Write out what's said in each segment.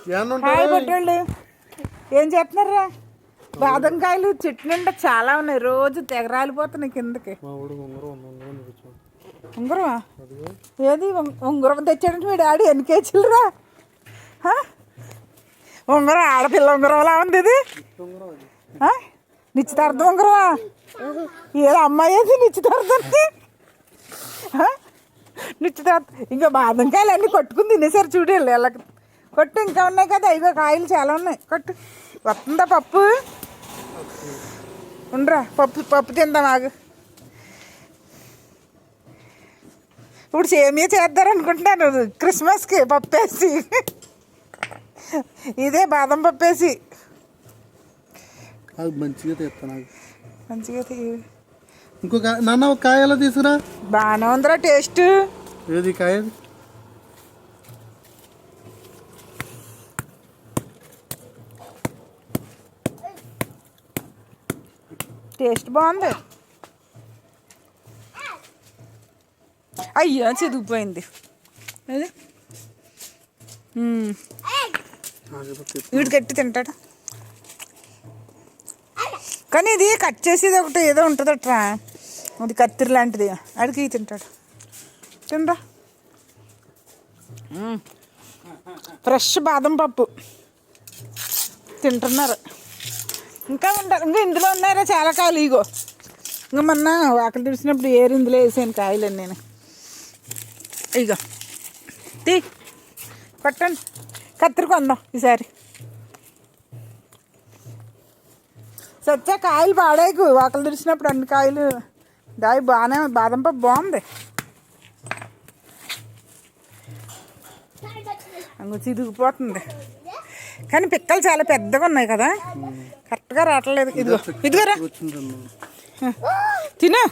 Hi పొట్టోళ్ళు, ఏం చేస్తున్నారా? బాదం కాయలు చెట్టు నిండా చాలా ఉన్నాయి, రోజు తెగరాలిపోతున్నాయి కిందకి. ఉంగరమా? ఏది ఉంగరం తెచ్చాడంటే మీ డాడీ ఎన్ని కేజీలురా? ఉంగరం ఆడపిల్ల ఉంగరంలా ఉంది ఇది. నిశ్చితార్థం ఉంగరమా? ఏదో అమ్మాయి ఏది నిశ్చితార్థానికి? నిశ్చితార్థం ఇంకా బాదం కాయలు అన్నీ కొట్టుకుని తినేసారు చూడండి. ఎలా కొట్టు, ఇంకా ఉన్నాయి కదా, ఇగో కాయలు చాలా ఉన్నాయి. కొట్టు. వస్తుందా పప్పు? ఉండరా, పప్పు తిందాం ఆగు. ఇప్పుడు సేమియా చేద్దారనుకుంటున్నాను క్రిస్మస్కి, పప్పు వేసి. ఇదే బాదం పప్పు వేసి మంచిగా తెస్తాను. మంచిగా ఇంకొక నాన్న ఒక కాయలో తీసుకురా. బాగానే ఉందిరా టేస్ట్. ఏది కాయ? టేస్ట్ బాగుంది. అయ్యో చిదిగిపోయింది. అది వీడు కట్టి తింటాడు, కానీ ఇది కట్ చేసేది ఒకటి ఏదో ఉంటుందట్రా, అది కత్తిరి లాంటిది, అడిగి తింటాడు. తినరా. ఫ్రెష్ బాదం పప్పు తింటున్నారు. ఇంకా ఉంటారు, ఇంకా ఇందులో ఉన్నారా చాలా కాయలు. ఇగో ఇంకా మొన్న ఆకలి తీసినప్పుడు ఏరు ఇందులో వేసాను కాయలని నేను. ఇగో తీ పట్టండి, కత్తిరి కొందాం ఈసారి. సచ్చా కాయలు పాడేకు, ఆకలి తెరిచినప్పుడు అన్ని కాయలు దాయి. బాగానే బాదం పప్పు బాగుంది. అంగు చిదిగిపోతుంది, కానీ పిక్కలు చాలా పెద్దగా ఉన్నాయి కదా, కరెక్ట్గా రావట్లేదు. ఇదిగో ఇదిగోరా, తిను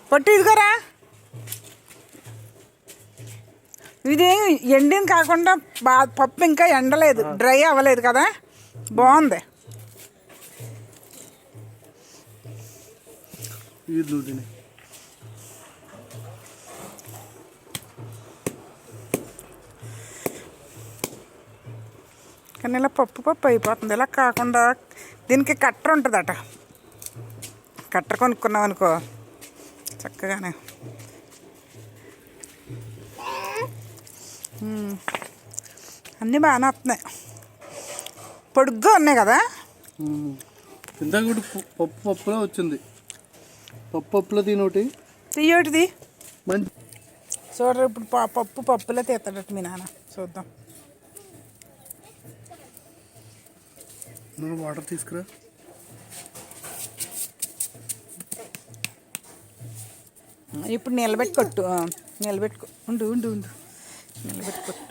పొట్టి. ఇదిగోరా, ఇది ఎండిన కాకుండా పప్పు ఇంకా ఎండలేదు, డ్రై అవ్వలేదు కదా, బాగుంది. కానీ ఇలా పప్పు అయిపోతుంది. ఇలా కాకుండా దీనికి కట్టర్ ఉంటుందట, కట్టర్ కొనుక్కున్నాం అనుకో చక్కగానే. అన్నీ బాగానే వస్తున్నాయి, పొడుగ్గా ఉన్నాయి కదా. ఇందాక కూడా పప్పులో వచ్చింది, పప్పులో తినోటి తీయోటిది మంచి. చూడరు ఇప్పుడు పప్పులో తీస్తాడట మీ నాన్న. చూద్దాం. వాటర్ తీసుకురా. ఇప్పుడు నిలబెట్టుకొట్టు, నిలబెట్టుకో. ఉండు ఉండు ఉండు, నిలబెట్టుకొట్టు.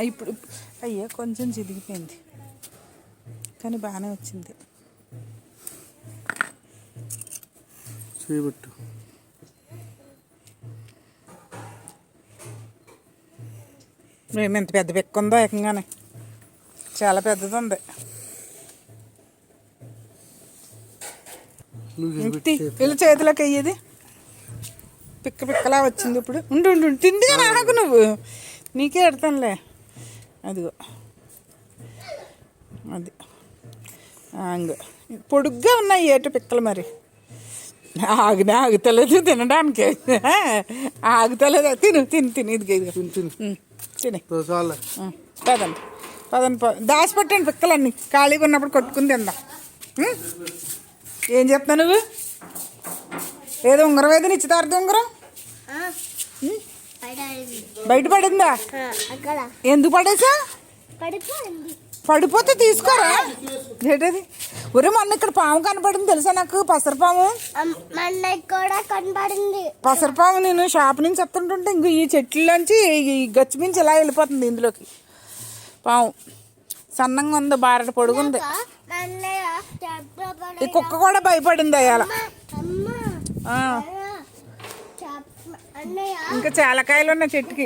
ఇప్పుడు అయ్యో కొంచెం చిదిగిపోయింది, కానీ బాగానే వచ్చింది. చేయబట్టు. మేము ఎంత పెద్ద పెక్క ఉందో ఏకంగానే, చాలా పెద్దది ఉంది. వీళ్ళ చేతిలోకి అయ్యేది పిక్కలా వచ్చింది. ఇప్పుడు ఉండు ఉండు, తిండిగా నాకు నువ్వు, నీకే ఎడతానులే. అదిగో అది ఇంకో పొడుగ్గా ఉన్నాయి ఏటు పిక్కలు. మరి ఆగుతలేదు తినడానికి, ఆగుతలేదు. తిను తిను తిను, ఇదిగా ఇదిగా తిని పదండి పదండి. దాచిపెట్టండి పిక్కలన్నీ, ఖాళీగా ఉన్నప్పుడు కొట్టుకుని తిందాం. ఏం చెప్తావు నువ్వు? ఏదో ఉంగరం, ఏదో నిశ్చితార్థం ఉంగరం బయట పడిందా? ఎందుకు పడేసా? పడిపోతే తీసుకోరా. ఏంటది? ఒరే మొన్న ఇక్కడ పాము కనపడింది తెలుసా నాకు, పసరపాము. పసరపాము నేను షాప్ నుంచి వస్తుంటుంటే ఇంక ఈ చెట్లలోంచి ఈ గచ్చు మించి ఇలా వెళ్ళిపోతుంది ఇందులోకి పాము. సన్నంగా ఉంది, బారట పొడుగుంది. ఈ కుక్క కూడా భయపడింది అయ్యాల. ఇంకా చాలా కాయలు ఉన్నాయి చెట్టుకి.